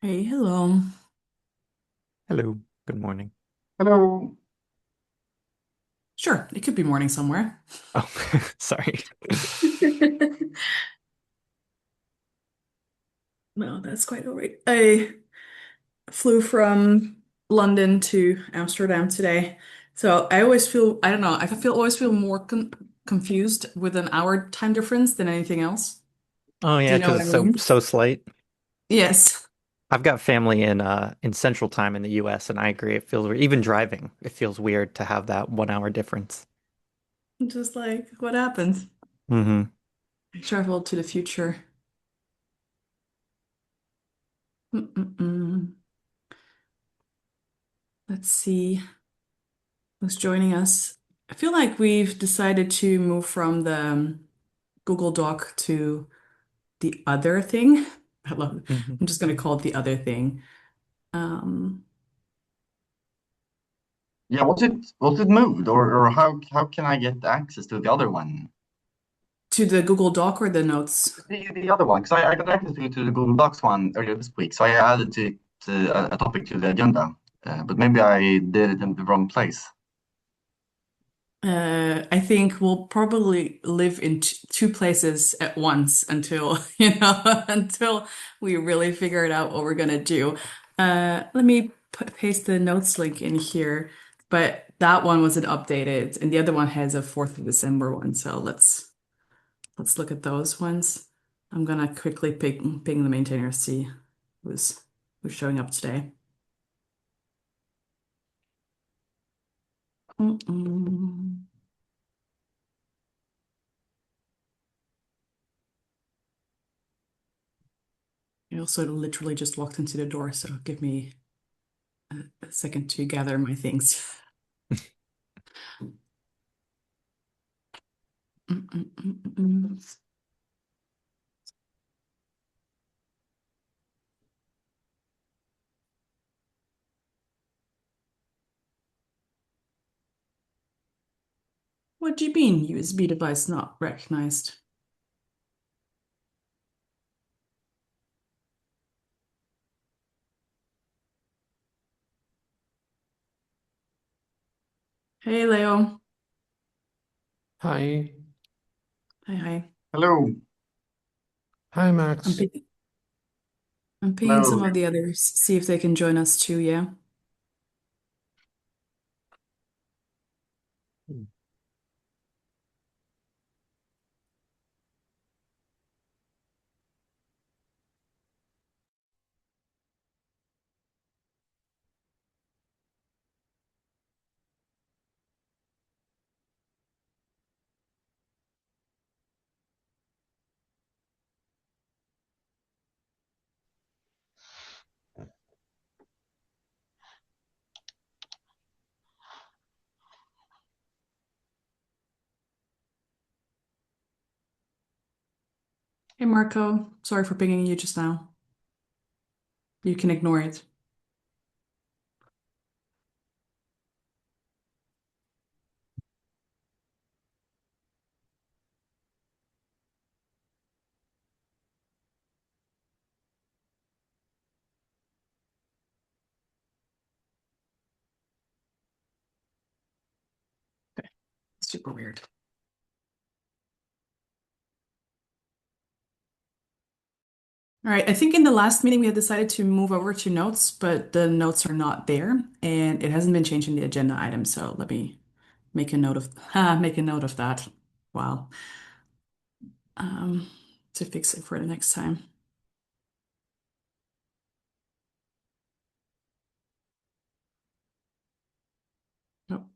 Hey, hello. Hello, good morning. Hello. Sure, it could be morning somewhere. Oh, sorry. No, that's quite all right. I flew from London to Amsterdam today. So I always feel, I don't know, always feel more confused with an hour time difference than anything else. Oh Do yeah, you know because what I it's so mean? so slight. Yes. I've got family in Central Time in the US, and I agree. It feels weird. Even driving, it feels weird to have that 1 hour difference. Just like, what happened? Hmm. I traveled to the future. Mm-mm-mm. Let's see who's joining us. I feel like we've decided to move from the Google Doc to the other thing. I love it. Hmm. I'm just going to call it the other thing. Um, Yeah, was it moved or how can I get access to the other one? to the Google Doc or the notes. The other one, because I got access to the Google Docs one earlier this week, so I added to a topic to the agenda, but maybe I did it in the wrong place. I think we'll probably live in t two places at once until, until we really figure it out what we're gonna do. Let me paste the notes link in here, but that one wasn't updated, and the other one has a 4th of December one. So let's look at those ones. I'm gonna quickly ping the maintainer, see who's who's showing up today. Mm-mm. I also literally just walked into the door, so give me a second to gather my things. Mm-mm-mm-mm. What do you mean USB device not recognized? Hey Leo. Hi. Hi hi. Hello, Hi, I'm Max. ping I'm pinging hello. some of the others, see if they can join us too, yeah? Hey Marco, sorry for pinging you just now. You can ignore it. Super weird. All right, I think in the last meeting we had decided to move over to notes, but the notes are not there and it hasn't been changed in the agenda item, so let me make a note of make a note of that. Wow. Um, to fix it for the next time. Nope.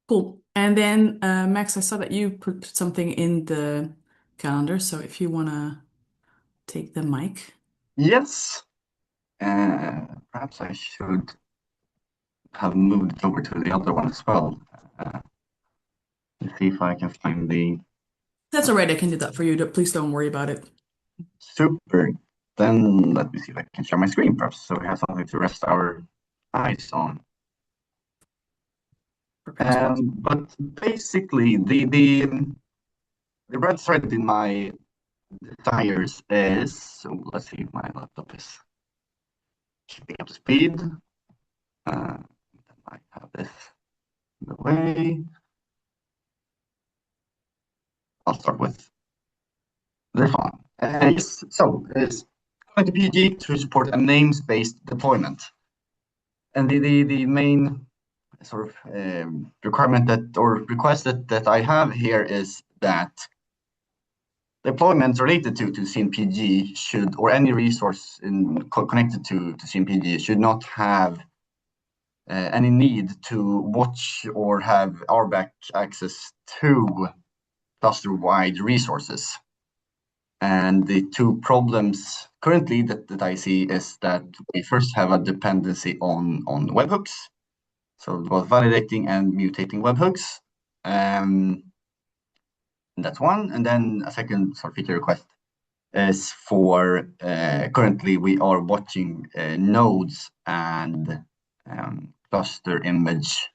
Cool. And then Max, I saw that you put something in the calendar, so if you wanna take the mic? Yes. Perhaps I should have moved it over to the other one as well. Let's see if I can find the That's all right. I can do that for you. Please don't worry about it. super. Then let me see if I can share my screen, perhaps, so we have something to rest our eyes on. Perfect. But basically, the red thread in my desires is, so let's see if my laptop is keeping up to speed. I have this in the way. I'll start with this one. Yes, so it's CloudNativePG to support a namespace deployment. And the main sort of requirement that or request that I have here is that deployments related to CNPG should, or any resource connected to CNPG should not have any need to watch or have RBAC access to cluster-wide resources. And the two problems currently that I see is that we first have a dependency on webhooks, so both validating and mutating webhooks. That's one. And then a second sort of feature request is for currently we are watching nodes and cluster image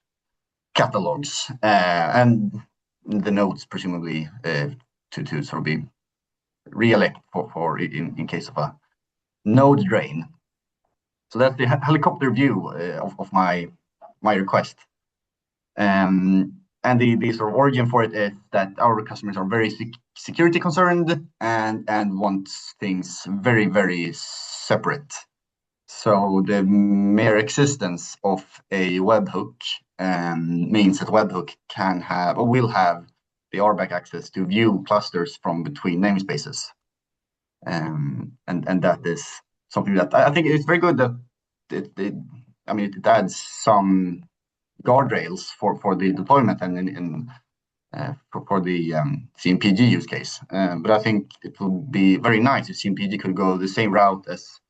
catalogs, and the nodes presumably to sort of be re-elect for in case of a node drain. So that's the helicopter view of my request. And the sort of origin for it is that our customers are very security concerned and want things very, very separate. So the mere existence of a webhook means that webhook can have or will have the RBAC access to view clusters from between namespaces. And that is something that I think is very good that it adds some guardrails for the deployment and for the CNPG use case. But I think it would be very nice if CNPG could go the same route as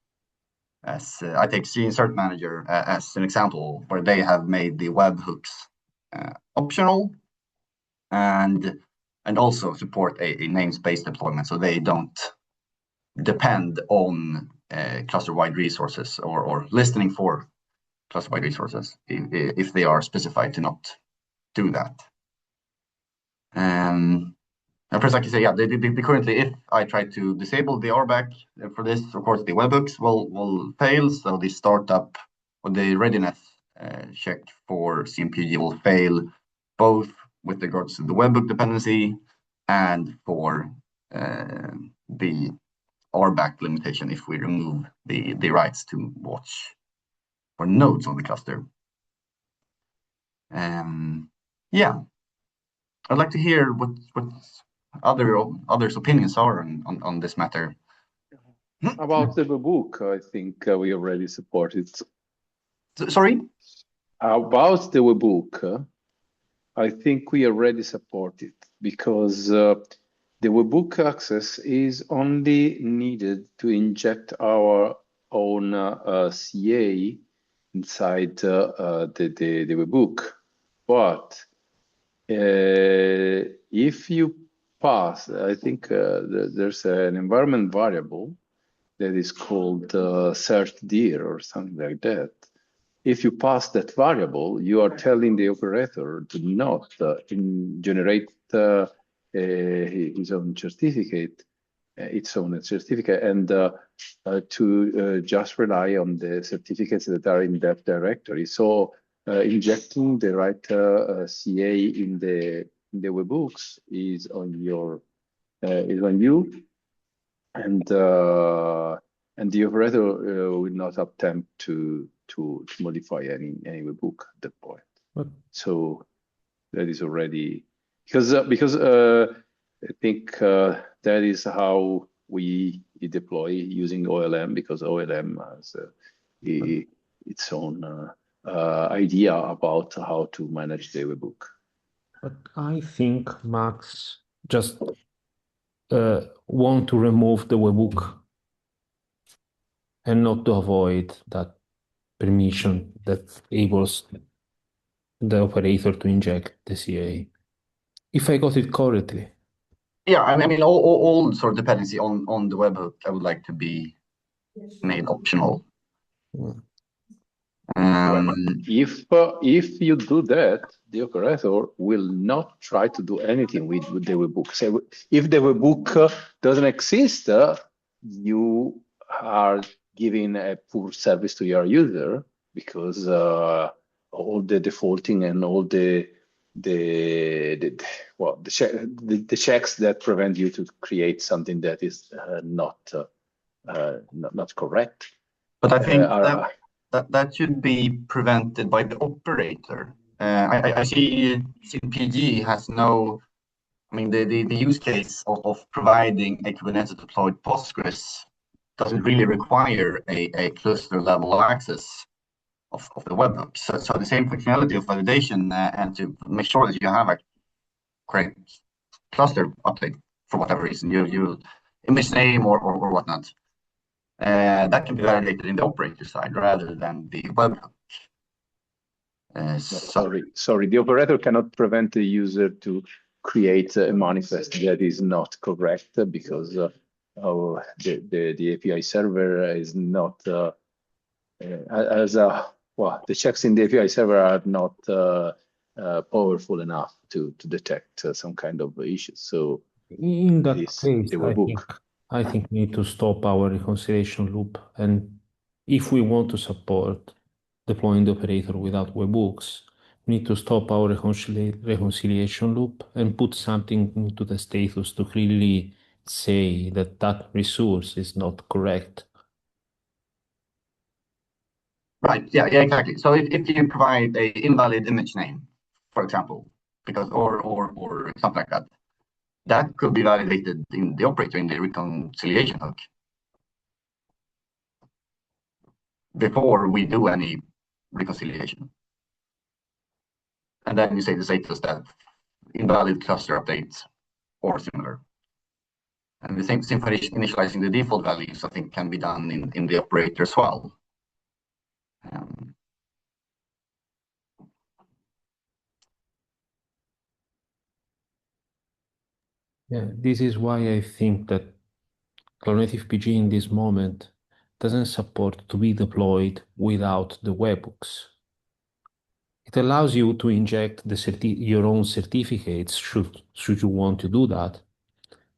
I take CInsert Manager as an example, where they have made the webhooks optional and also support a namespace deployment, so they don't depend on cluster-wide resources or listening for cluster-wide resources if they are specified to not do that. And first I can say, yeah, they currently, if I try to disable the RBAC for this, of course, the webhooks will fail. So the startup or the readiness check for CNPG will fail, both with regards to the webhook dependency and for the RBAC limitation if we remove the rights to watch for nodes on the cluster. Yeah, I'd like to hear what others' opinions are on this matter. About the webhook, I think we already support it. Sorry? About the webhook, I think we already support it because the webhook access is only needed to inject our own CA inside the webhook. But if you pass, I think there's an environment variable that is called certdir or something like that. If you pass that variable, you are telling the operator to not generate his own certificate, its own certificate, and to just rely on the certificates that are in that directory. So injecting the right CA in the webhooks is on you, and the operator will not attempt to modify any webhook at that point. But so that is already because I think that is how we deploy using OLM, because OLM has its own idea about how to manage the webhook. But I think Max just want to remove the webhook and not to avoid that permission that enables the operator to inject the CA. If I got it correctly. Yeah, I mean, all sort of dependency on the webhook, I would like to be made optional. Well, if you do that, the operator will not try to do anything with the webhook. So if the webhook doesn't exist, you are giving a poor service to your user because all the defaulting and all the checks that prevent you to create something that is not correct. But I think that should be prevented by the operator. I see PG has no, I mean, the use case of providing a Kubernetes deployed Postgres doesn't really require a cluster level of access of the webhook. So the same functionality of validation and to make sure that you have a correct cluster update for whatever reason, you image name or whatnot. That can be validated in the operator side rather than the webhook. Sorry, the operator cannot prevent the user to create a manifest that is not correct because the API server is not the checks in the API server are not powerful enough to detect some kind of issues. So in that case, I think we need to stop our reconciliation loop. And if we want to support deploying the operator without webhooks, we need to stop our reconciliation loop and put something into the status to clearly say that that resource is not correct. Right. Yeah, exactly. So if you provide a invalid image name, for example, because or something like that, that could be validated in the operator in the reconciliation hook before we do any reconciliation. And then you say the status that invalid cluster updates or similar. And the same for initializing the default values, I think, can be done in the operator as well. Yeah, this is why I think that CloudNativePG in this moment doesn't support to be deployed without the webhooks. It allows you to inject your own certificates should you want to do that,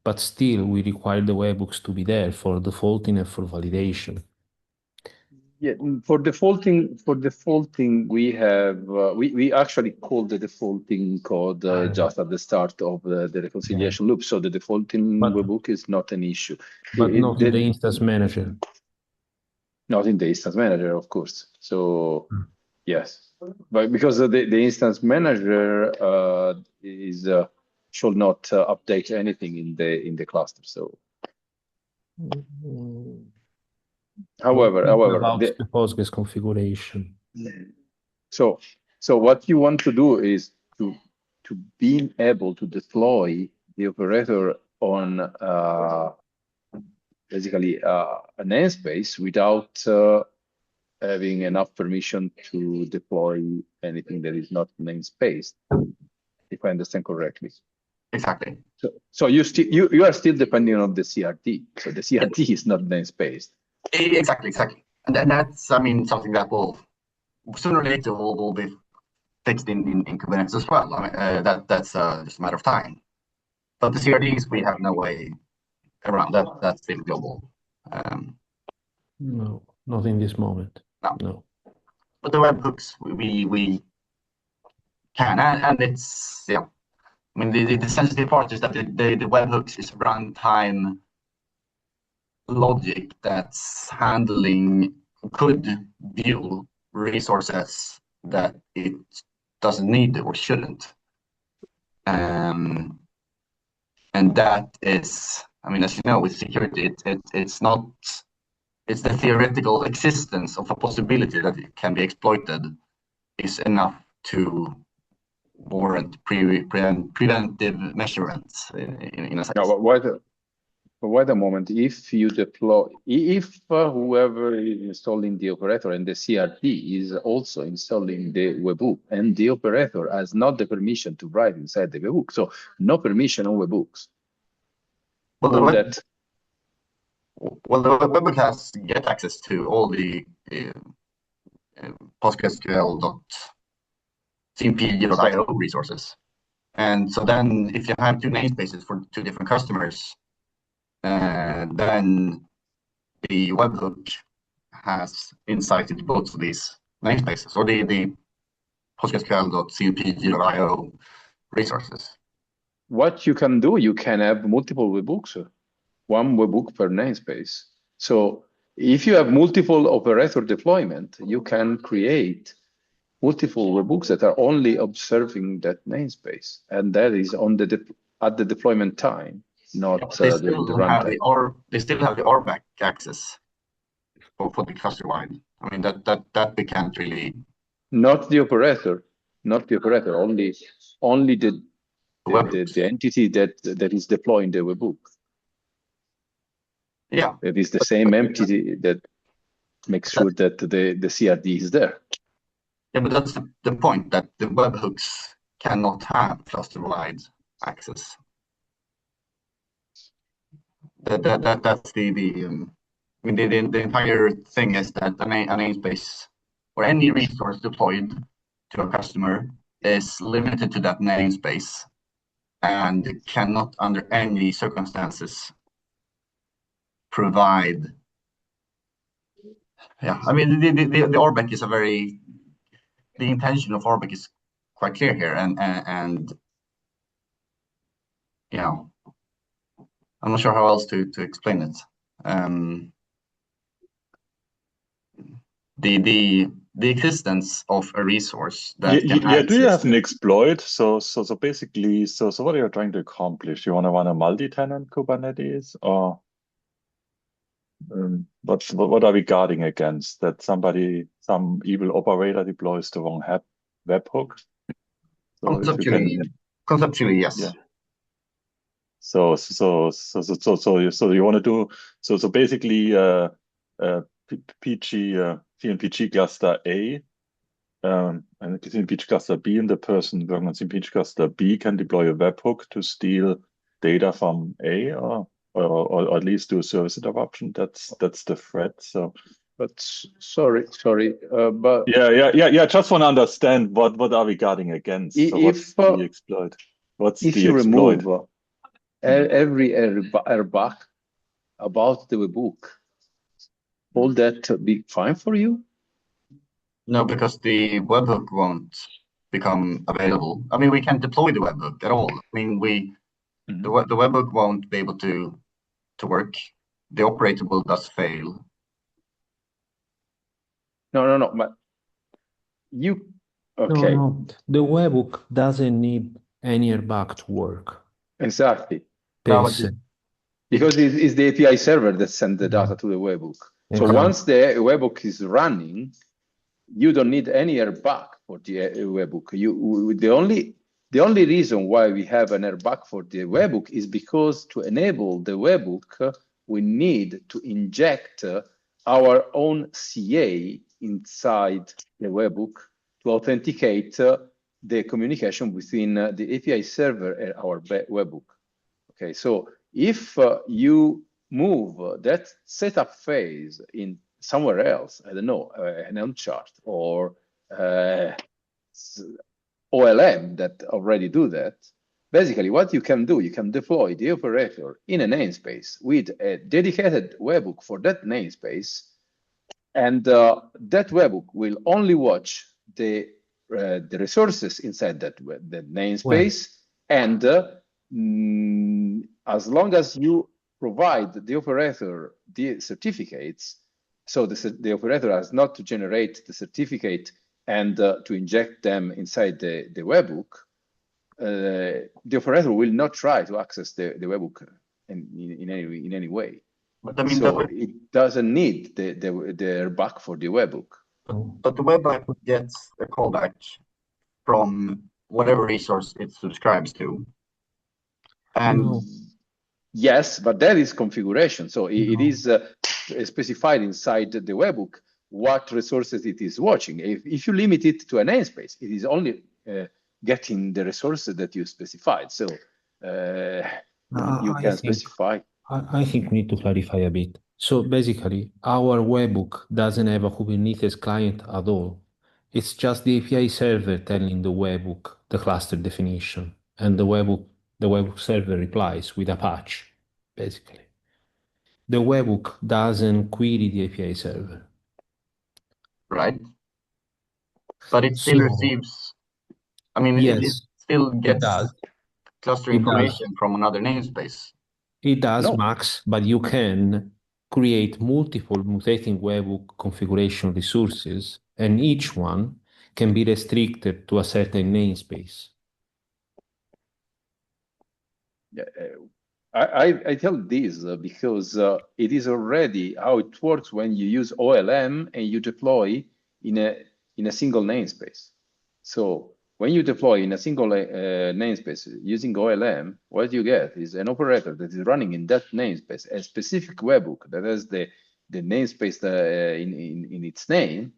but still we require the webhooks to be there for defaulting and for validation. Yeah, for defaulting, we have we actually call the defaulting code just at the start of the reconciliation loop. So the defaulting webhook is not an issue. But not in the instance manager. Not in the instance manager, of course. So yes, but because the instance manager should not update anything in the cluster. So. However, about the Postgres configuration. So what you want to do is to be able to deploy the operator on basically a namespace without having enough permission to deploy anything that is not namespace, if I understand correctly. Exactly. So you are still depending on the CRT. So the CRT is not namespaced. Exactly. And that's, I mean, something that will sooner or later will be fixed in Kubernetes as well. I mean, that's just a matter of time. But the CRDs, we have no way around that. That's still global. No, not in this moment. No. But the webhooks, we can, and it's, yeah. I mean, the sensitive part is that the webhooks is runtime logic that's handling could view resources that it doesn't need or shouldn't. And that is, I mean, as you know, with security, it's not, it's the theoretical existence of a possibility that it can be exploited is enough to warrant preventive measurements in a sense. No, wait a moment. If you deploy, if whoever is installing the operator and the CRT is also installing the webhook, and the operator has not the permission to write inside the webhook, so no permission on webhooks. Well, the All web, that. well, the webhook has get access to all the PostgreSQL.cmpg.io resources. And so then if you have two namespaces for two different customers, then the webhook has insight into both of these namespaces, or the PostgreSQL.cmpg.io resources. What you can do, you can have multiple webhooks, one webhook per namespace. So if you have multiple operator deployment, you can create multiple webhooks that are only observing that namespace, and that is on the at the deployment time, not during the runtime. They still have the RBAC access for the cluster-wide. I mean that we can't really. Not the operator, only the entity that is deploying the webhook. Yeah, it is the same entity that makes sure that the CRD is there. Yeah, but that's the point, that the webhooks cannot have cluster-wide access. That's the entire thing is that a namespace or any resource deployed to a customer is limited to that namespace and cannot under any circumstances provide. Yeah, I mean the RBAC is the intention of RBAC is quite clear here, and you know, I'm not sure how else to explain it. The existence of a resource that can do you have an exploit? So basically, so what are you trying to accomplish? You want to run a multi-tenant Kubernetes, or what are we guarding against? That some evil operator deploys the wrong webhook? Conceptually, yes. Yeah. So you want to do basically CNPG cluster A and CNPG cluster B, and the person working on CNPG cluster B can deploy a webhook to steal data from A, or at least do a service interruption. That's the threat. So, but sorry, but yeah. Just want to understand what are we guarding against? So what's the exploit? What's if the you exploit? remove every airbag about the webhook, will that be fine for you? No, because the webhook won't become available. I mean, we can't deploy the webhook at all. I mean, the webhook won't be able to work. The operator will thus fail. No. But you okay? No. The webhook doesn't need any airbag to work. Exactly. Because it's the API server that sends the data to the webhook. So once the webhook is running, you don't need any airbag for the webhook. The only reason why we have an airbag for the webhook is because to enable the webhook, we need to inject our own CA inside the webhook to authenticate the communication between the API server and our webhook. Okay, so if you move that setup phase in somewhere else, I don't know, an Helm chart or OLM that already do that, basically what you can do, you can deploy the operator in a namespace with a dedicated webhook for that namespace, and that webhook will only watch the resources inside that namespace, and as long as you provide the operator the certificates, so the operator has not to generate the certificate and to inject them inside the webhook, the operator will not try to access the webhook in any way. But I mean, so it doesn't need the airbag for the webhook. But the webhook gets a callback from whatever resource it subscribes to. And Yes, but that is configuration. So it is specified inside the webhook what resources it is watching. If you limit it to a namespace, it is only getting the resources that you specified. So you can specify. I think we need to clarify a bit. So basically, our webhook doesn't have a Kubernetes client at all. It's just the API server telling the webhook the cluster definition, and the webhook server replies with a patch, basically. The webhook doesn't query the API server. Right. But it still So, receives, I mean, it yes, still it gets does. cluster It does. information from another namespace. It does, No. Max, but you can create multiple mutating webhook configuration resources, and each one can be restricted to a certain namespace. I tell this because it is already how it works when you use OLM and you deploy in a single namespace. So when you deploy in a single namespace using OLM, what you get is an operator that is running in that namespace, a specific webhook that has the namespace in its name,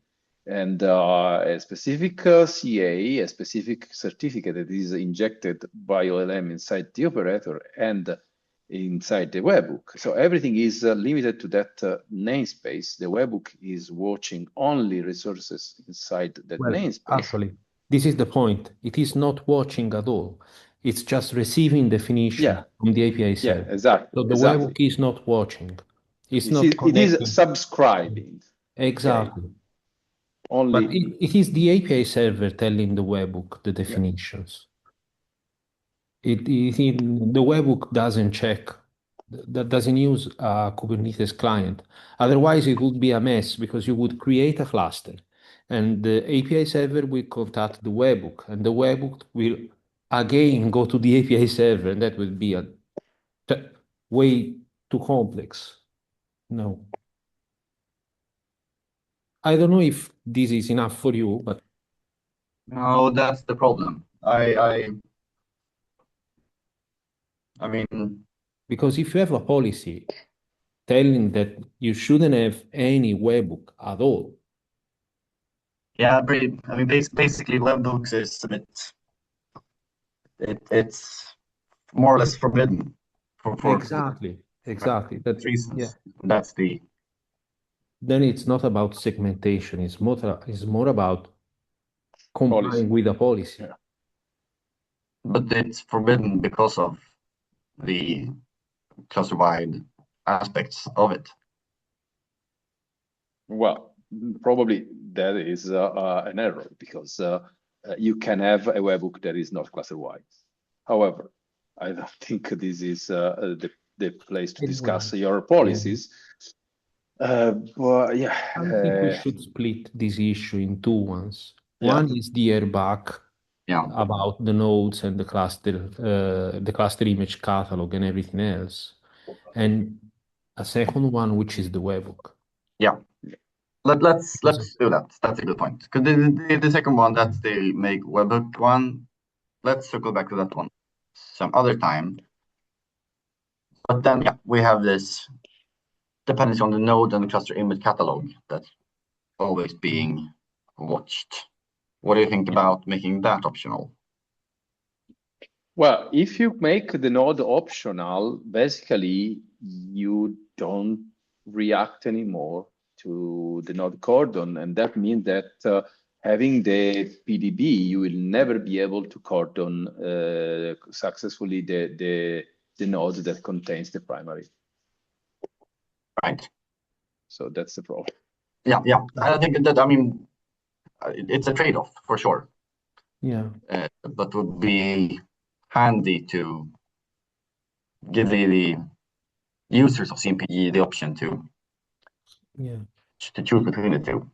and a specific CA, a specific certificate that is injected by OLM inside the operator and inside the webhook. So everything is limited to that namespace. The webhook is watching only resources inside that Well, namespace. actually, this is the point. It is not watching at all. It's just receiving definition from the API server. Exactly. So the exactly. webhook is not watching. It's not It connecting. is subscribing. Exactly. Only. But it is the API server telling the webhook the definitions. The webhook doesn't check, that doesn't use a Kubernetes client. Otherwise, it would be a mess because you would create a cluster and the API server will contact the webhook and the webhook will again go to the API server, and that would be way too complex. No. I don't know if this is enough for you, but No, that's the problem. I mean, because if you have a policy telling that you shouldn't have any webhook at all, yeah, I mean, basically, webhooks is a bit. It's more or less forbidden for exactly. That, reasons. yeah. That's the. Then it's not about segmentation. It's more about complying Policy. with a policy. Yeah. But it's forbidden because of the cluster-wide aspects of it. Well, probably that is an error because you can have a webhook that is not cluster-wide. However, I don't think this is the place to discuss your policies. Well, yeah. I think we should split this issue in two ones. Yeah. One is the airbag about the nodes and the cluster image catalog and everything else, and a second one which is the webhook. Yeah. Let's do that. That's a good point. Because the second one, that's the make webhook one. Let's circle back to that one some other time. But then, yeah, we have this dependency on the node and the cluster image catalog that's always being watched. What do you think about making that optional? Well, if you make the node optional, basically you don't react anymore to the node cordon, and that means that having the PDB, you will never be able to cordon successfully the node that contains the primary. Right. So that's the problem. Yeah. I think that, I mean, it's a trade-off for sure. Yeah. But would be handy to give the users of CMPG the option to choose between the two.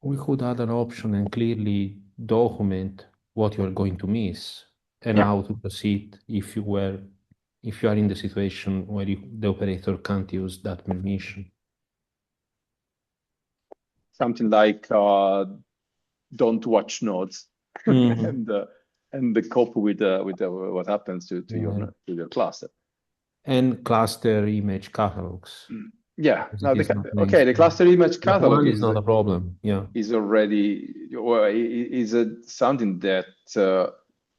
We could add an option and clearly document what you are going to miss and how to proceed if you are in the situation where the operator can't use that permission. Something like don't watch nodes and cope with what happens to your cluster. and cluster image catalogs. Yeah. Because Now, it is not the mentioned. cluster image That catalog one is not a problem. Yeah. is already something that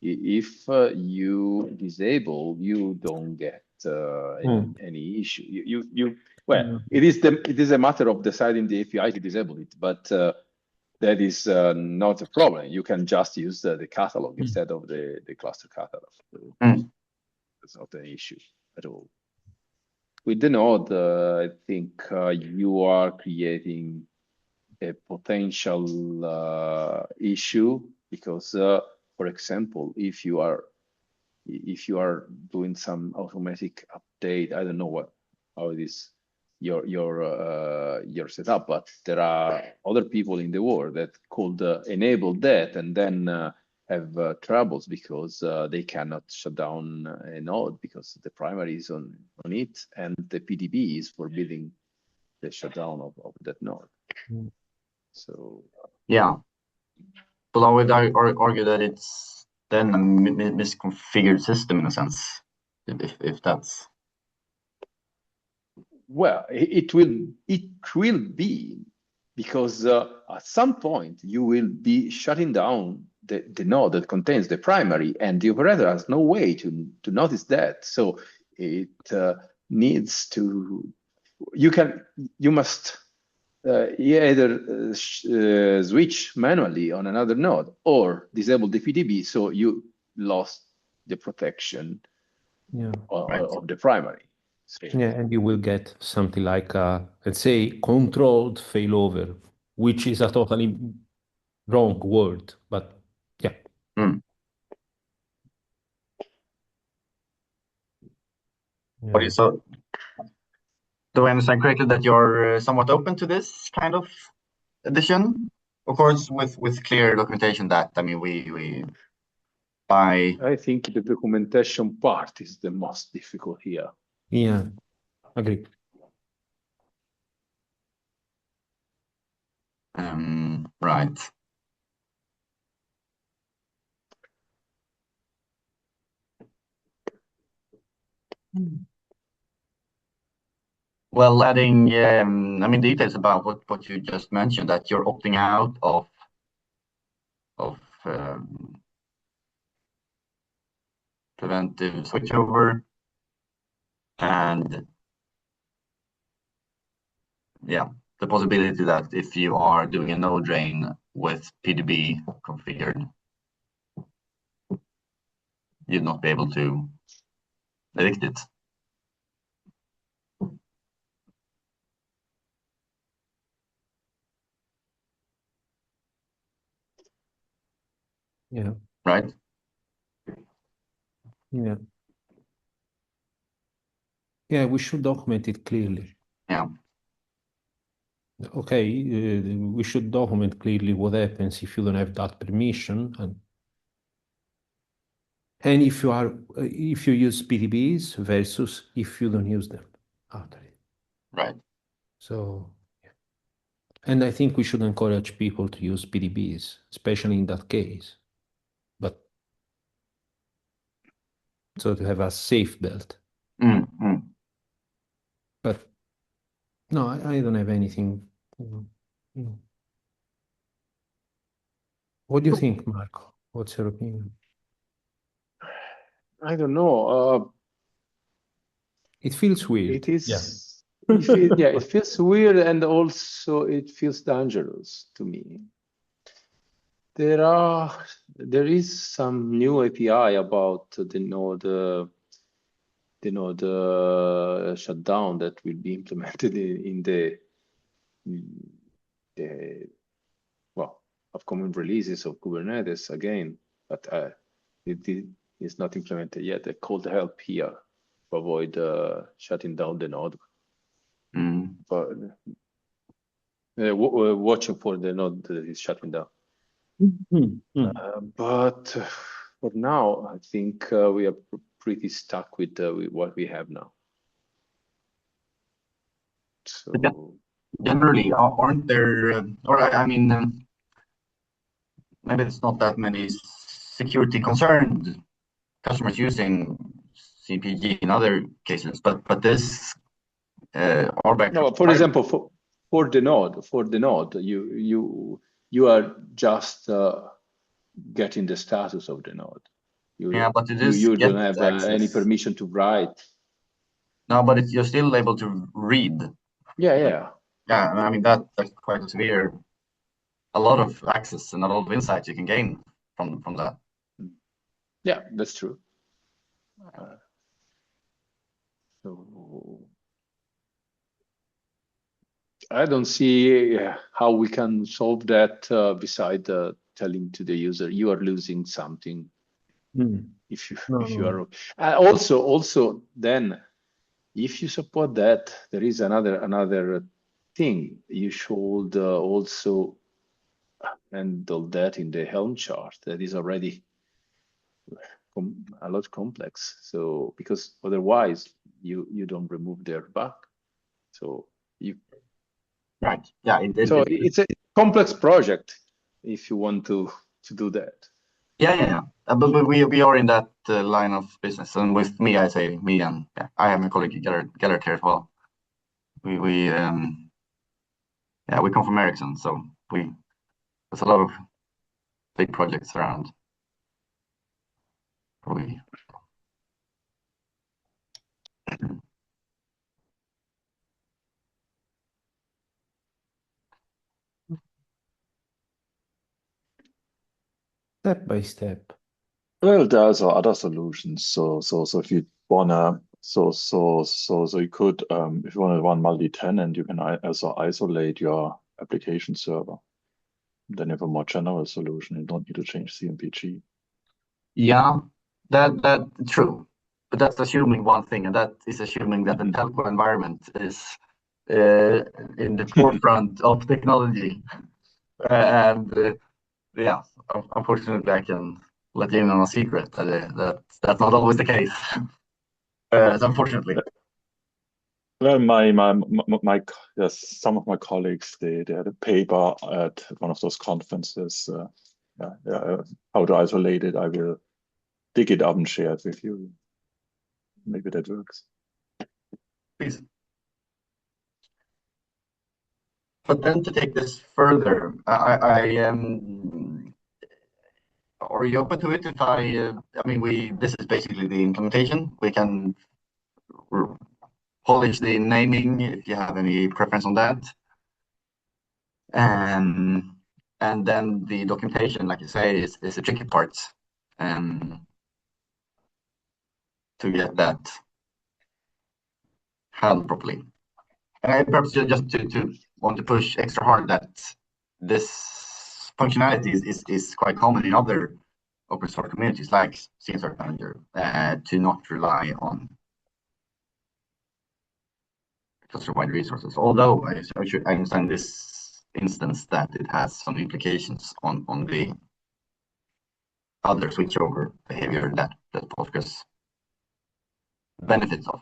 if you disable, you don't get any issue. It is a matter of deciding the API to disable it, but that is not a problem. You can just use the catalog instead of the cluster catalog. It's not an issue at all. With the node, I think you are creating a potential issue because, for example, if you are doing some automatic update, I don't know how it is your setup, but there are other people in the world that could enable that and then have troubles because they cannot shut down a node because the primary is on it and the PDB is forbidding the shutdown of that node. So yeah, but I would argue that it's then a misconfigured system in a sense, if that's. Well, it will be because at some point you will be shutting down the node that contains the primary, and the operator has no way to notice that. So it needs to. You must either switch manually on another node or disable the PDB, so you lost the protection of the primary. So, yeah, and you will get something like, let's say, controlled failover, which is a totally wrong word, but yeah. Okay, so do I understand correctly that you're somewhat open to this kind of addition? Of course, with clear documentation that, I mean, we by. I think the documentation part is the most difficult here. Yeah, agree. Right. Well, adding, I mean, details about what you just mentioned, that you're opting out of preventive switchover, and yeah, the possibility that if you are doing a node drain with PDB configured, you'd not be able to evict it. Yeah. Right? Yeah. Yeah, we should document it clearly. Yeah. Okay, we should document clearly what happens if you don't have that permission, and if you use PDBs versus if you don't use them after it. Right. So, yeah. And I think we should encourage people to use PDBs, especially in that case. But so to have a safe belt. But no, I don't have anything. What do you think, Marco? What's your opinion? I don't know. It feels weird. It is. Yeah. It feels weird, and also it feels dangerous to me. There is some new API about the node shutdown that will be implemented in the upcoming releases of Kubernetes again, but it is not implemented yet. A call to help here to avoid shutting down the node. But watching for the node that is shutting down. But for now, I think we are pretty stuck with what we have now. So generally, aren't there, or I mean, maybe it's not that many security concerned customers using CPG in other cases, but this RBAC. No, for example, for the node, you are just getting the status of the node. Yeah, but it is you don't get have access. any permission to write. No, but you're still able to read. Yeah. Yeah, I mean that's quite severe. A lot of access and a lot of insights you can gain from that. Yeah, that's true. So I don't see how we can solve that beside telling to the user you are losing something. If you are also then if you support that, there is another thing you should also handle that in the Helm chart that is already a lot complex. So because otherwise you don't remove their bug. So you right. Yeah. It's a complex project if you want to do that. Yeah. But we are in that line of business, and with me, I say me, and I have my colleague Gellert here as well. We come from Ericsson, so there's a lot of big projects around. Probably. Step by step. Well, there's other solutions. So if you wanna, so you could, if you wanna run multi-tenant, you can also isolate your application server. Then you have a more general solution. You don't need to change CMPG. Yeah, that true, but that's assuming one thing, and that is assuming that the telco environment is in the forefront of technology. And yeah, unfortunately, I can let you in on a secret that's not always the case. Unfortunately. Well, yes, some of my colleagues they had a paper at one of those conferences. How to isolate it. I will dig it up and share it with you. Maybe that works. Please. But then to take this further, I am. Are you open to it? If I mean, this is basically the implementation. We can polish the naming if you have any preference on that. And then the documentation, like you say, is the tricky part. To get that handled properly. And I perhaps just to want to push extra hard that this functionality is quite common in other open source communities like CSR Manager to not rely on cluster-wide resources. Although I understand this instance that it has some implications on the other switchover behavior that Postgres benefits of.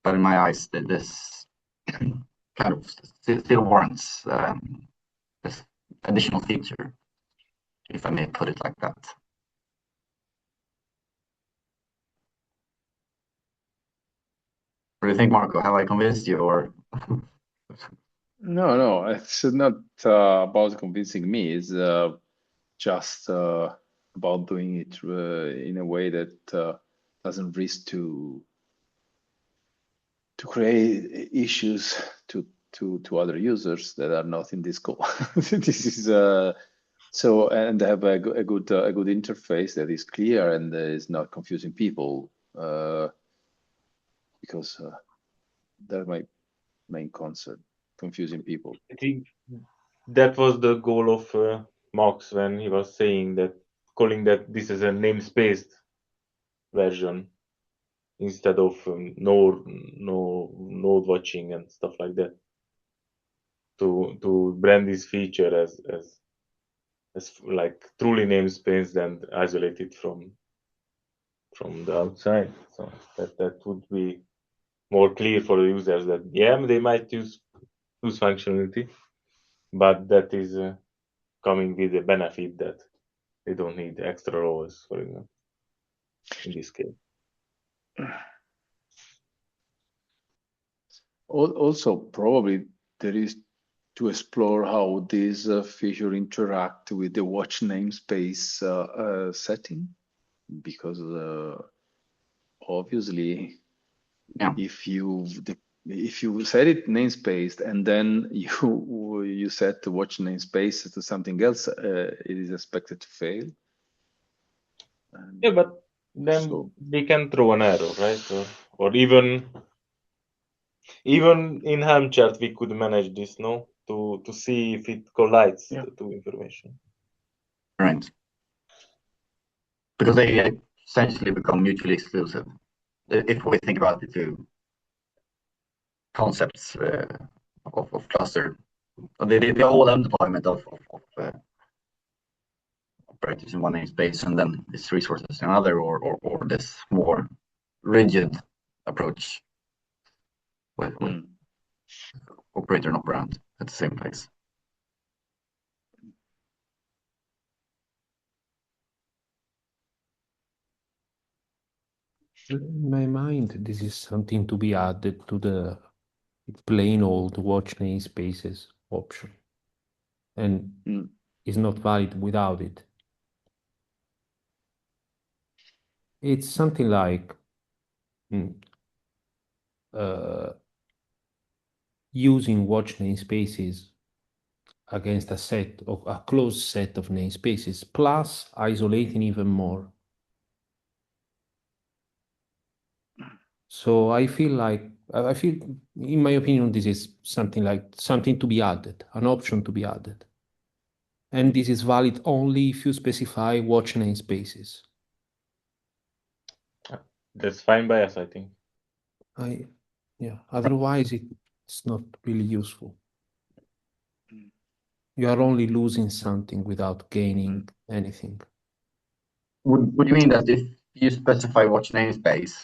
But in my eyes, this kind of still warrants this additional feature, if I may put it like that. What do you think, Marco? Have I convinced you, or? No, it's not about convincing me. It's just about doing it in a way that doesn't risk to create issues to other users that are not in this call. This is so, and have a good interface that is clear and is not confusing people, because that's my main concern, confusing people. I think that was the goal of Max when he was saying that, calling that this is a namespace version instead of node watching and stuff like that. To brand this feature as like truly namespace and isolated from the outside. So that would be more clear for the users that they might use functionality, but that is coming with the benefit that they don't need extra roles, for example. in this case. Also, probably there is to explore how this feature interact with the watch namespace setting, because obviously, Yeah. if you set it namespaced and then you set the watch namespace to something else, it is expected to fail. And Yeah, but then we can throw an error, right? Or even in Helm chart we could manage this, no? To see if it collides the two information. Right. Because they essentially become mutually exclusive. If we think about the two concepts of cluster, the whole deployment of operators in one namespace and then its resources in another, or this more rigid approach with operator and operand at the same place. In my mind, this is something to be added to the plain old watch namespaces option, and is not valid without it. It's something like using watch namespaces against a closed set of namespaces, plus isolating even more. So I feel, in my opinion, this is something to be added, an option to be added. And this is valid only if you specify watch namespaces. That's fine by us, I think. Otherwise it's not really useful. You are only losing something without gaining anything. Would you mean that if you specify watch namespace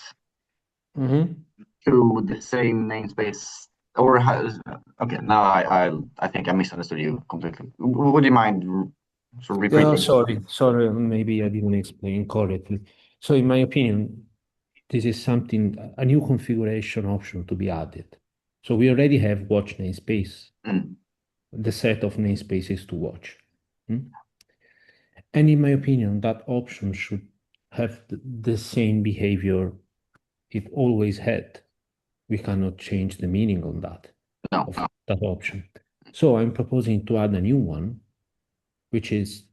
to the same namespace, or okay, now I think I misunderstood you completely. Would you mind sort of repeating? Sorry, maybe I didn't explain correctly. So in my opinion, this is a new configuration option to be added. So we already have watch namespace, the set of namespaces to watch. And in my opinion, that option should have the same behavior it always had. We cannot change the meaning on that, of that option. So I'm proposing to add a new one, which is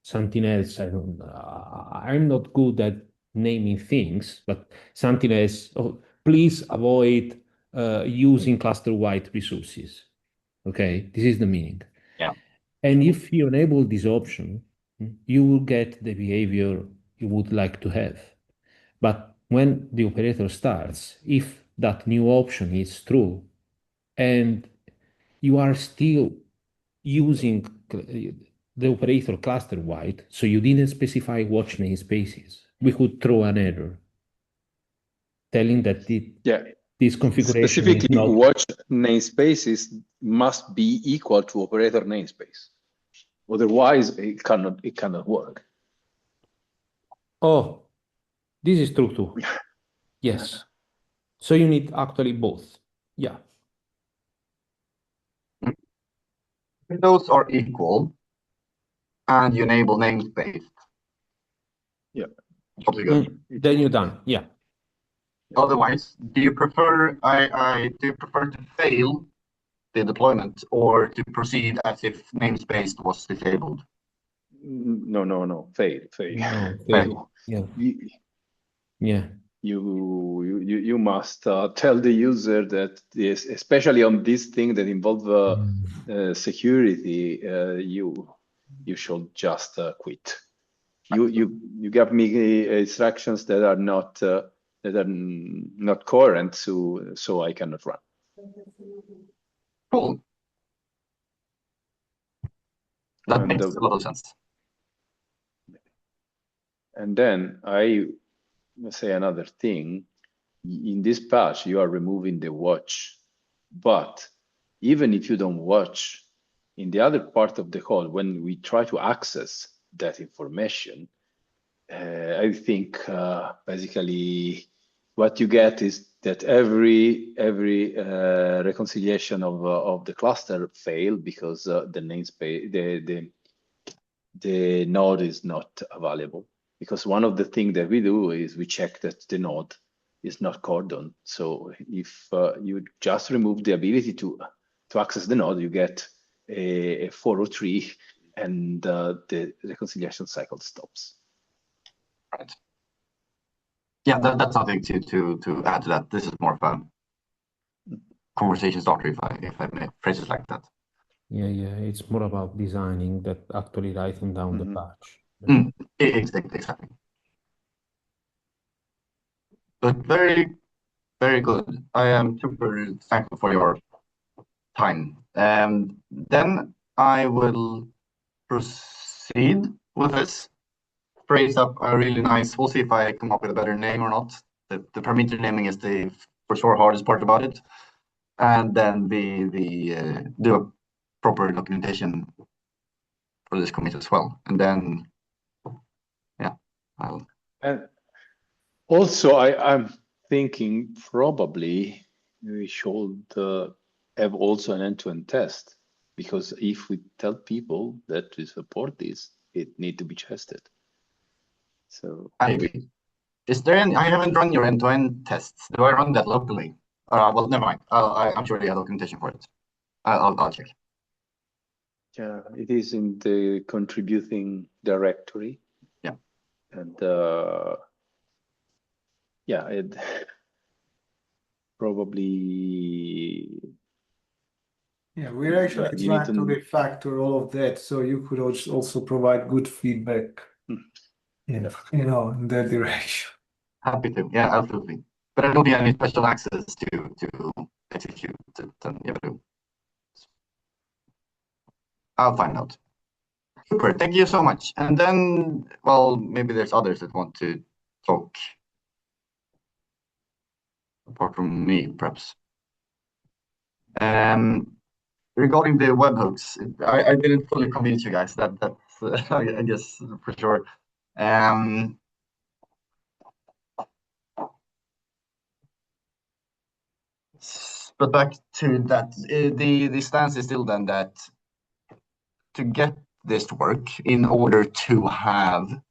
something else. I'm not good at naming things, but something else. Oh, please avoid using cluster-wide resources. Okay, this is the meaning. Yeah. And if you enable this option, you will get the behavior you would like to have. But when the operator starts, if that new option is true, and you are still using the operator cluster wide, so you didn't specify watch namespaces, we could throw an error telling that this configuration specifically is not... watch namespaces must be equal to operator namespace. Otherwise, it cannot work. Oh, this is true too. Yes. So you need actually both. Yeah. If those are equal and you enable namespace, then you're done. Yeah. Otherwise, do you prefer to fail the deployment or to proceed as if namespace was disabled? No. Fail. No, fail. Yeah. You must tell the user that this, especially on this thing that involve security, you should just quit. You give me instructions that are not current, so I cannot run. Cool. That makes a lot of sense. And then I say another thing. In this patch, you are removing the watch, but even if you don't watch, in the other part of the code, when we try to access that information, I think basically what you get is that every reconciliation of the cluster fail because the namespace the node is not available. Because one of the things that we do is we check that the node is not cordon. So if you just remove the ability to access the node, you get a 403 and the reconciliation cycle stops. Right. Yeah, that's something to add to that. This is more fun conversation starter if I may phrase it like that. Yeah, it's more about designing that actually writing down the patch. Exactly. But very, very good. I am super thankful for your time. And then I will proceed with this. Phrase up a really nice. We'll see if I come up with a better name or not. The parameter naming is the for sure hardest part about it, and then do a proper documentation for this commit as well, and then yeah, I'll. And also, I'm thinking probably we should have also an end-to-end test, because if we tell people that we support this, it need to be tested. So I agree. Is there any? I haven't run your end-to-end tests. Do I run that locally? Well, never mind. I'm sure they have documentation for it. I'll check. yeah, it is in the contributing directory. Yeah. And yeah, it probably. Yeah, we're actually you trying need to refactor all of that, so you could also provide good feedback in that direction. Happy to. Yeah, absolutely. But I don't need any special access to execute it. And, yeah, I'll find out. Super. Thank you so much. And then, well, maybe there's others that want to talk apart from me, perhaps. Regarding the webhooks, I didn't fully convince you guys. That's I guess for sure. But back to that, the stance is still then that to get this to work, in order to have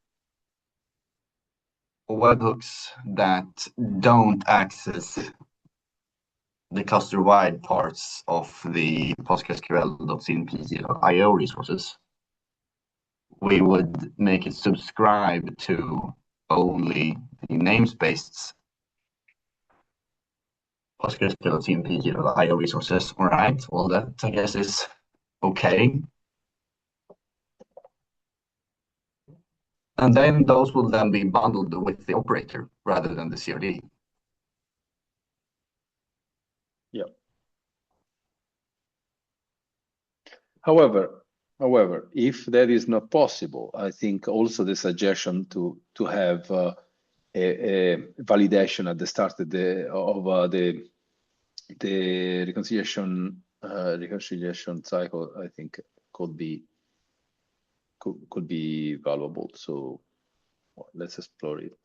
webhooks that don't access the cluster-wide parts of the PostgreSQL.cnpg.io resources, we would make it subscribe to only the namespaces PostgreSQL.cnpg.io resources. All right, well, that I guess is okay. And then those will then be bundled with the operator rather than the CRD. Yeah. However, if that is not possible, I think also the suggestion to have a validation at the start of the reconciliation cycle, I think could be valuable. So let's explore it.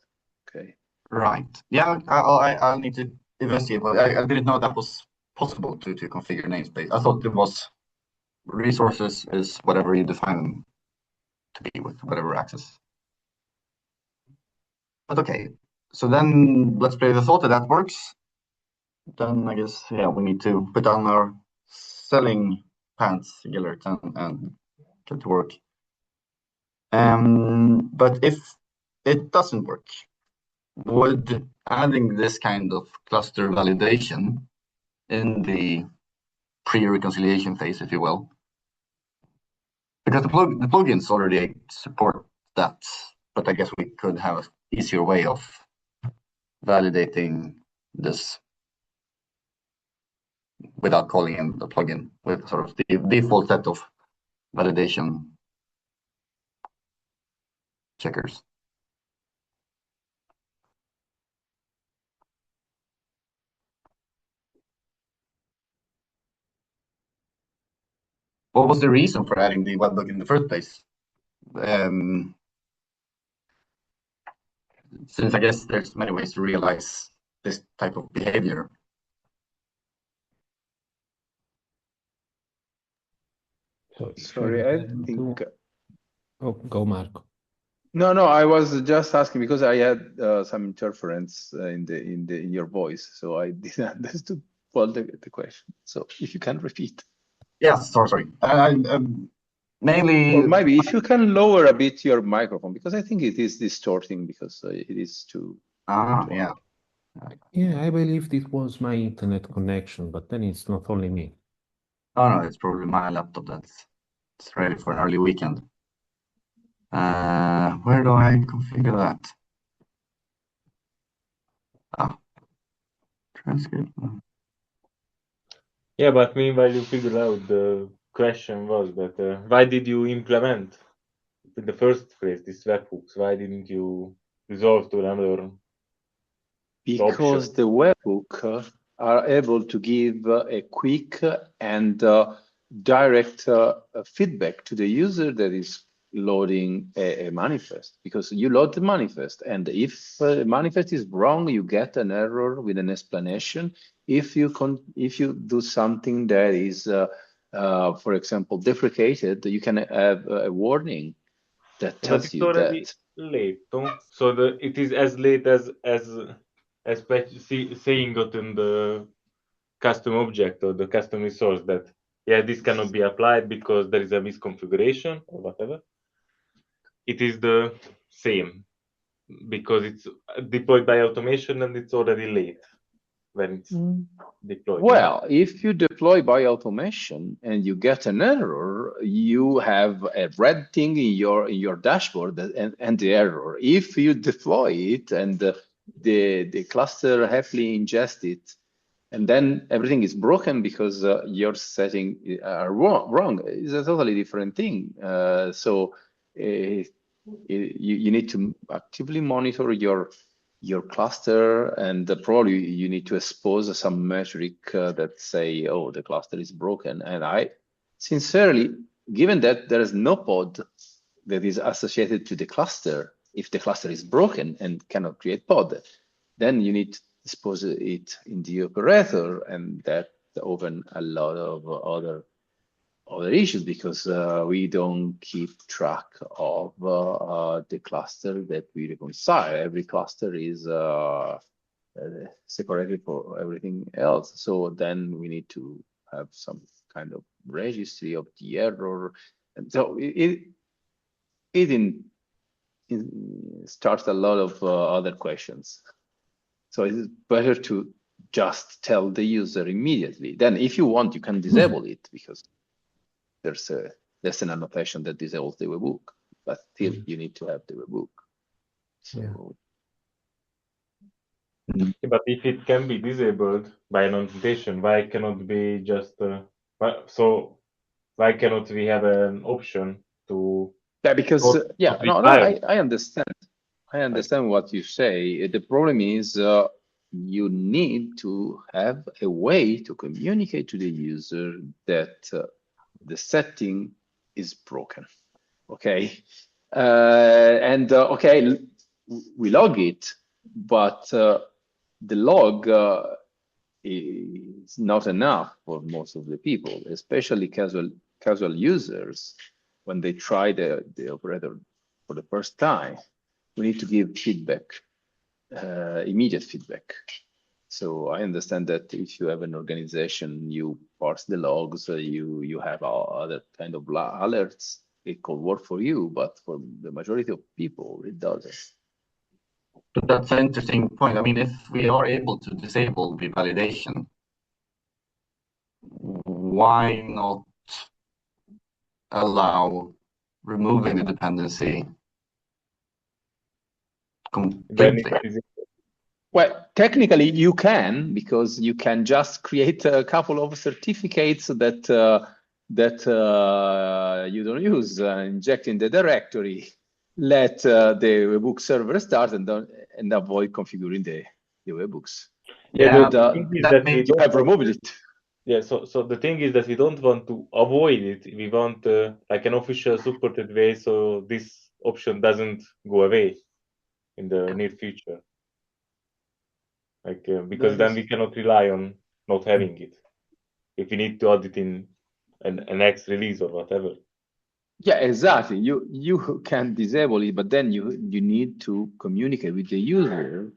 Okay. Right. Yeah, I'll need to investigate. But I didn't know that was possible to configure namespace. I thought it was resources is whatever you define them to be with whatever access. But okay, so then let's play the thought that works. Then I guess, yeah, we need to put on our selling pants, Gillert, and get to work. But if it doesn't work, would adding this kind of cluster validation in the pre-reconciliation phase, if you will, because the plugins already support that, but I guess we could have an easier way of validating this without calling in the plugin with sort of the default set of validation checkers. What was the reason for adding the webhook in the first place? since I guess there's many ways to realize this type of behavior. So if Sorry, you're I going think. Oh, go, Marco. No, I was just asking because I had some interference in your voice, so I didn't understood well the question. So if you can repeat. Yeah, sorry. Mainly, Or maybe if you can lower a bit your microphone, because I think it is distorting because it is too yeah. Yeah, I believed it was my internet connection, but then it's not only me. Oh no, it's probably my laptop that's ready for an early weekend. Where do I configure that? Transcript. Yeah, but meanwhile you figured out the question was that why did you implement in the first place these webhooks? Why didn't you resolve to another because option? the webhook are able to give a quick and direct feedback to the user that is loading a manifest, because you load the manifest, and if the manifest is wrong, you get an error with an explanation. If you do something that is, for example, deprecated, you can have a warning that But tells it's you already that. late, no? So it is as late as saying it in the custom object or the custom resource that this cannot be applied because there is a misconfiguration or whatever. It is the same because it's deployed by automation and it's already late when it's deployed. Well, if you deploy by automation and you get an error, you have a red thing in your dashboard and the error. If you deploy it and the cluster heavily ingest it, and then everything is broken because your settings are wrong, it's a totally different thing. So you need to actively monitor your cluster, and probably you need to expose some metric that say, oh, the cluster is broken. And I sincerely, given that there is no pod that is associated to the cluster, if the cluster is broken and cannot create pod, then you need to expose it in the operator, and that open a lot of other issues, because we don't keep track of the cluster that we reconcile. Every cluster is separated for everything else. So then we need to have some kind of registry of the error. And so it starts a lot of other questions. So it is better to just tell the user immediately. Then if you want, you can disable it, because there's an annotation that disables the webhook, but still you need to have the webhook. So But if it can be disabled by an annotation, why cannot be just so why cannot we have an option to because I understand. I understand what you say. The problem is you need to have a way to communicate to the user that the setting is broken. Okay. Okay, we log it, but the log is not enough for most of the people, especially casual users. When they try the operator for the first time, we need to give feedback, immediate feedback. So I understand that if you have an organization, you parse the logs, you have other kind of alerts, it could work for you, but for the majority of people, it doesn't. But that's an interesting point. I mean, if we are able to disable the validation, why not allow removing the dependency completely? Well, technically you can, because you can just create a couple of certificates that you don't use, inject in the directory, let the webhook server start, and avoid configuring the webhooks. Yeah, You have removed it. Yeah, so the thing is that we don't want to avoid it. We want like an official supported way, so this option doesn't go away. in the near future. Like because then we cannot rely on not having it. If we need to add it in an next release or whatever. Yeah, exactly. You can disable it, but then you need to communicate with the user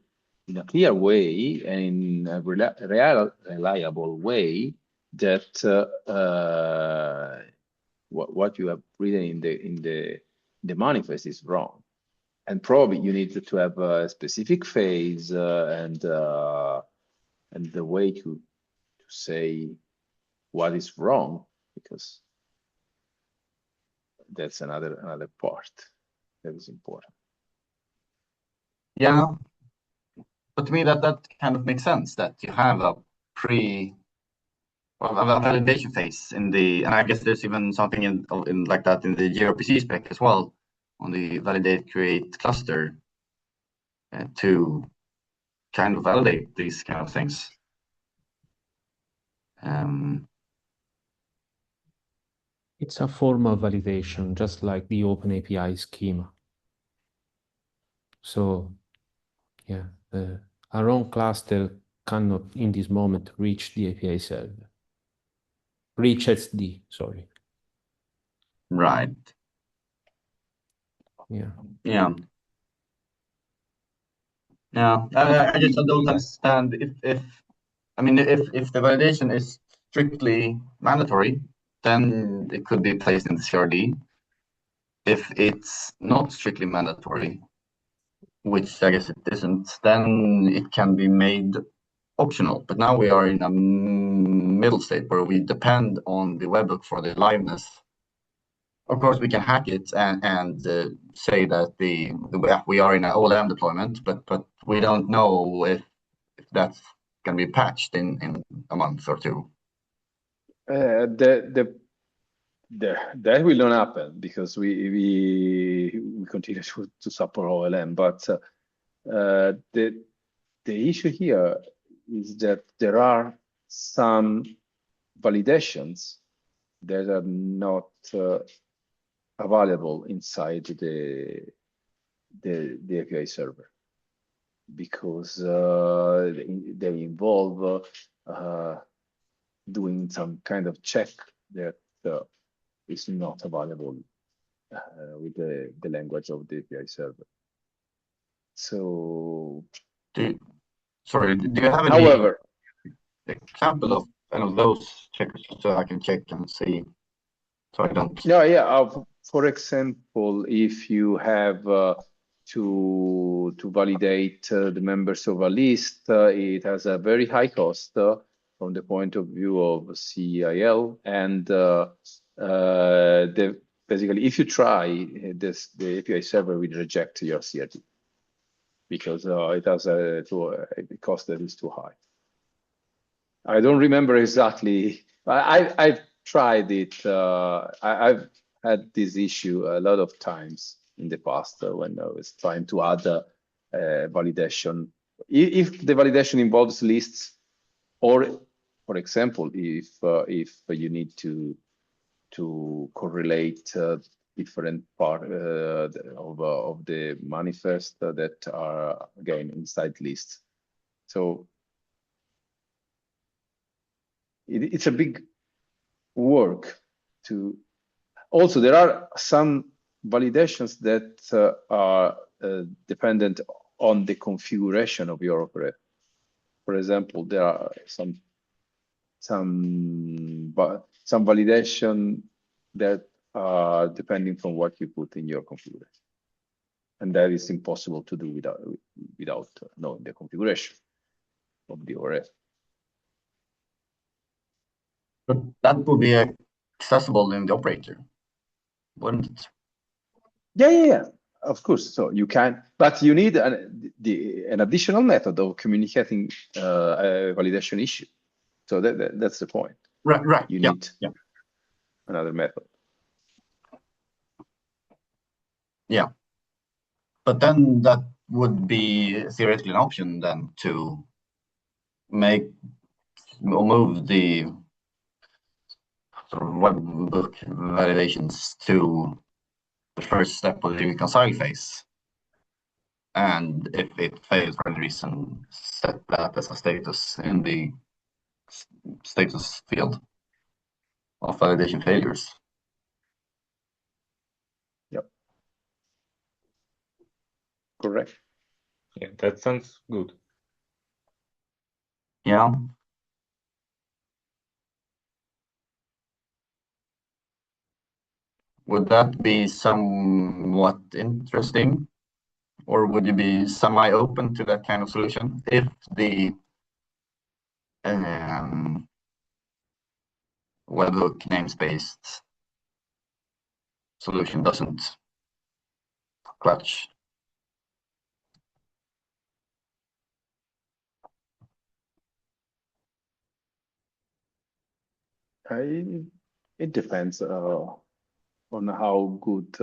in a clear way and in a reliable way that what you have written in the manifest is wrong. And probably you need to have a specific phase and the way to say what is wrong, because that's another part that is important. Yeah, but to me that kind of makes sense that you have a validation phase in the, and I guess there's even something in like that in the gRPC spec as well, on the validate create cluster to kind of validate these kind of things. It's a formal validation, just like the OpenAPI schema. So, yeah, our own cluster cannot, in this moment, reach the API server. Reach SD, sorry. Right. Yeah. Yeah. Yeah. I just don't understand if the validation is strictly mandatory, then it could be placed in the CRD. If it's not strictly mandatory, which I guess it isn't, then it can be made optional. But now we are in a middle state where we depend on the webhook for the liveness. Of course, we can hack it and say that we are in an OLM deployment, but we don't know if that's going to be patched in a month or two. That will not happen because we continue to support OLM. But the issue here is that there are some validations that are not available inside the API server because they involve doing some kind of check that is not available with the language of the API server. So, do you have any however, example of any of those checkers so I can check and see? So I don't. Yeah. For example, if you have to validate the members of a list, it has a very high cost from the point of view of CIL, and basically, if you try this, the API server will reject your CRD because it has a cost that is too high. I don't remember exactly. I've tried it. I've had this issue a lot of times in the past when I was trying to add validation. If the validation involves lists, or for example, if you need to correlate different part of the manifest that are again inside lists. So it's a big work to. Also, there are some validations that are dependent on the configuration of your operator. For example, there are some validation that are depending from what you put in your configuration, and that is impossible to do without knowing the configuration of the ORS. But that would be accessible in the operator, wouldn't it? Yeah. Of course. So you can, but you need an additional method of communicating a validation issue. So that's the point. Right. You need another method. Yeah. But then that would be theoretically an option then to move the sort of webhook validations to the first step of the reconcile phase. And if it fails for any reason, set that as a status in the status field of validation failures. Yep. Correct. Yeah, that sounds good. Yeah. Would that be somewhat interesting? Or would you be semi-open to that kind of solution if the webhook namespace solution doesn't clutch? It depends on how good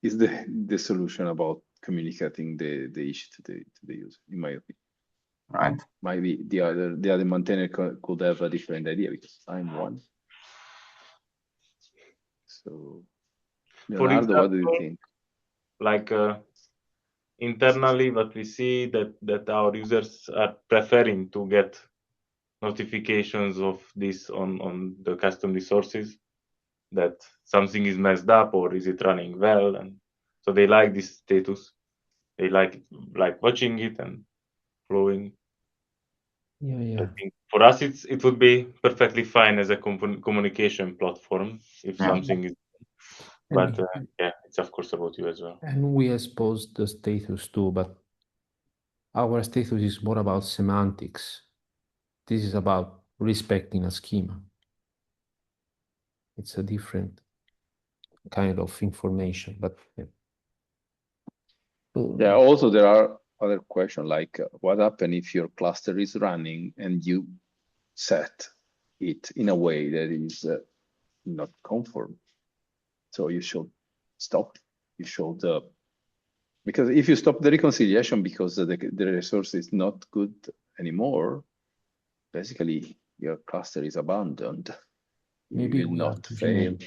is the solution about communicating the issue to the user, in my opinion. Right. Maybe the other maintainer could have a different idea because I'm one. So, For Leonardo, what do you example, think? like internally, what we see that our users are preferring to get notifications of this on the custom resources, that something is messed up or is it running well, and so they like this status. They like watching it and flowing. Yeah. I think for us it would be perfectly fine as a communication platform if something is. But yeah, it's of course about you as well. And we expose the status too, but our status is more about semantics. This is about respecting a schema. It's a different kind of information, but yeah. Also, there are other questions like what happens if your cluster is running and you set it in a way that is not conform. So you should stop. You should because if you stop the reconciliation because the resource is not good anymore, basically your cluster is abandoned. maybe You will we are not too fail.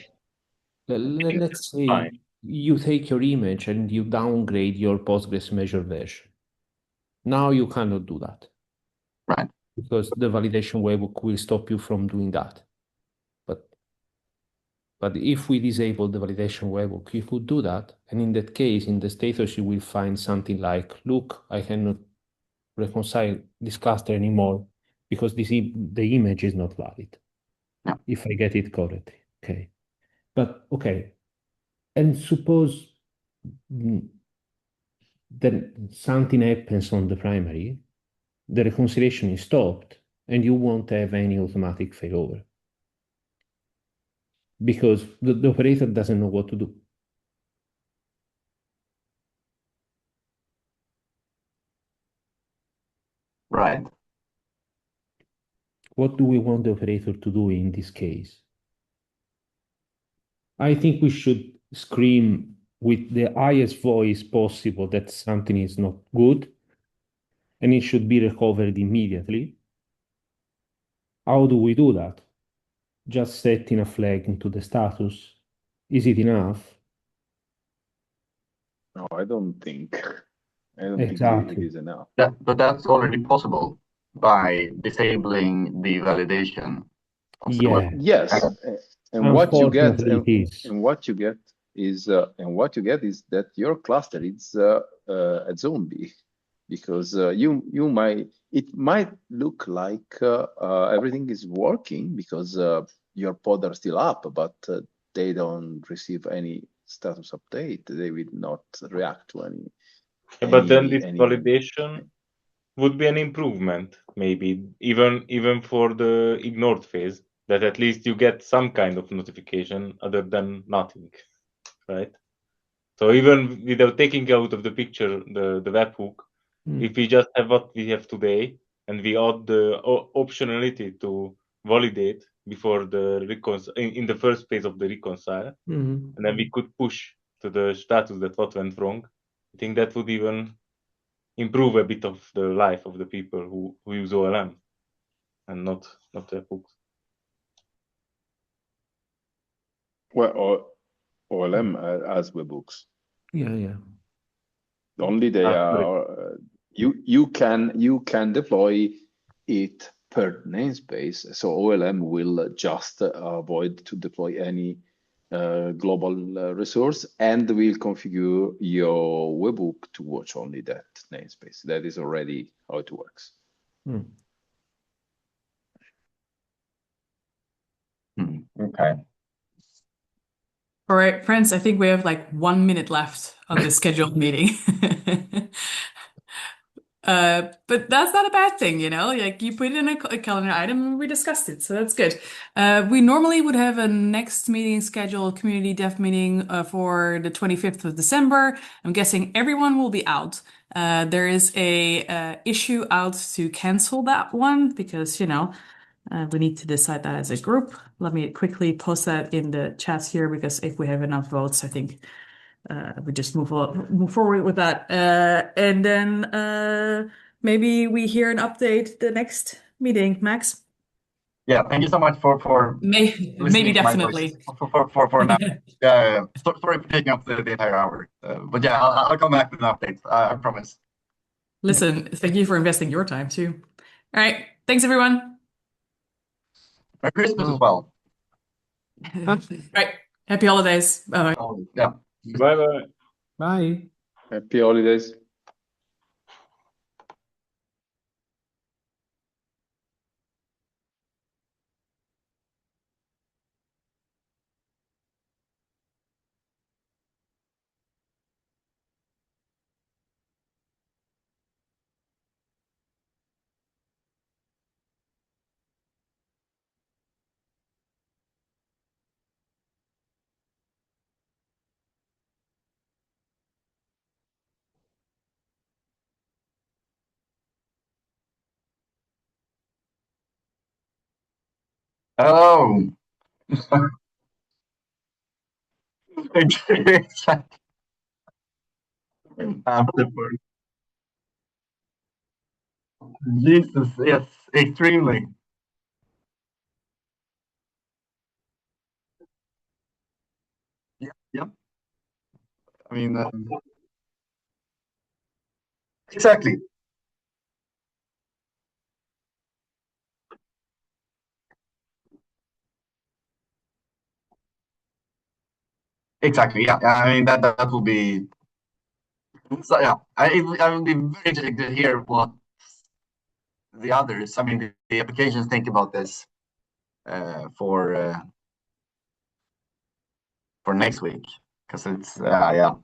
generic. Let's say you take your image and you downgrade your Postgres measure version. Now you cannot do that. Right. Because the validation webhook will stop you from doing that. But if we disable the validation webhook, you could do that. And in that case, in the status, you will find something like, look, I cannot reconcile this cluster anymore because the image is not valid. Yeah. If I get it correctly. Okay. But okay. And suppose then something happens on the primary, the reconciliation is stopped, and you won't have any automatic failover because the operator doesn't know what to do. Right. What do we want the operator to do in this case? I think we should scream with the highest voice possible that something is not good and it should be recovered immediately. How do we do that? Just setting a flag into the status? Is it enough? No, I don't think. I don't Exactly. think it is enough. But that's already possible by disabling the validation. Yeah. Yes, and what you get, Unfortunately, it is. and what you get is that your cluster is a zombie, because it might look like everything is working because your pod are still up, but they don't receive any status update. They will not react to any. But then this validation would be an improvement, maybe even for the ignored phase, that at least you get some kind of notification other than nothing, right? So even without taking out of the picture the webhook, if we just have what we have today and we add the optionality to validate before the in the first phase of the reconcile, and then we could push to the status that what went wrong, I think that would even improve a bit of the life of the people who use OLM and not webhooks. Well, OLM as webhooks. Yeah. Only they are you can deploy it per namespace. So OLM will just avoid to deploy any global resource, and will configure your webhook to watch only that namespace. That is already how it works. Okay. All right, friends, I think we have like 1 minute left on this scheduled meeting. But that's not a bad thing, you know? Like you put it in a calendar item and we discussed it, so that's good. We normally would have a next meeting scheduled, community dev meeting for the 25th of December. I'm guessing everyone will be out. There is a issue out to cancel that one because, you know, we need to decide that as a group. Let me quickly post that in the chats here because if we have enough votes, I think we just move forward with that. And then maybe we hear an update the next meeting, Max. Yeah, thank you so much for Maybe listening to my voice definitely. for now. Yeah, sorry for taking up the entire hour. But yeah, I'll come back with an update. I promise. Listen, thank you for investing your time too. All right, thanks everyone. Merry Christmas as well. All right, happy holidays. Bye. Oh, yeah. Bye bye. Bye. Happy holidays. Hello. Exactly. Jesus, yes, extremely. Yeah, yeah. I mean, exactly, exactly. Yeah, yeah, I mean that will be. So yeah, I will be very interested to hear what the others, I mean, the applications think about this for next week, because it's yeah.